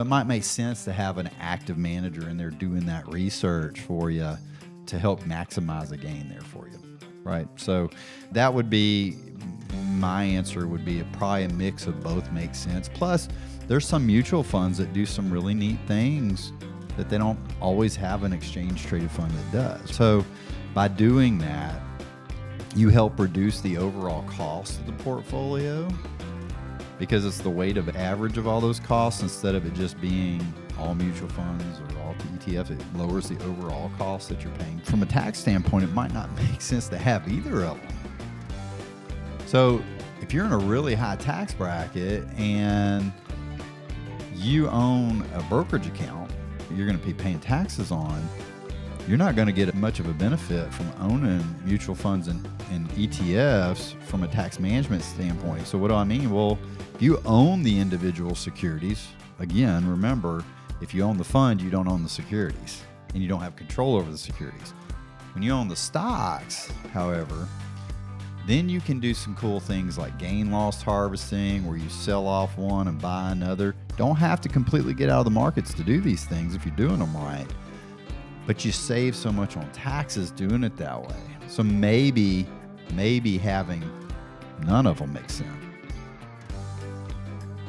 It might make sense to have an active manager in there doing that research for you to help maximize a gain there for you, right? So that would be my answer. Would be probably a mix of both makes sense. Plus, there's some mutual funds that do some really neat things that they don't always have an exchange traded fund that does. So by doing that, you help reduce the overall cost of the portfolio, because it's the weighted average of all those costs instead of it just being all mutual funds or all ETFs. It lowers the overall cost that you're paying. From a tax standpoint, it might not make sense to have either of them. So if you're in a really high tax bracket and you own a brokerage account you're going to be paying taxes on, you're not going to get much of a benefit from owning mutual funds and ETFs from a tax management standpoint. So what do I mean? Well, if you own the individual securities, again, remember, if you own the fund, you don't own the securities and you don't have control over the securities. When you own the stocks, however, then you can do some cool things like gain loss harvesting, where you sell off one and buy another. Don't have to completely get out of the markets to do these things if you're doing them right. But you save so much on taxes doing it that way. So maybe having none of them makes sense.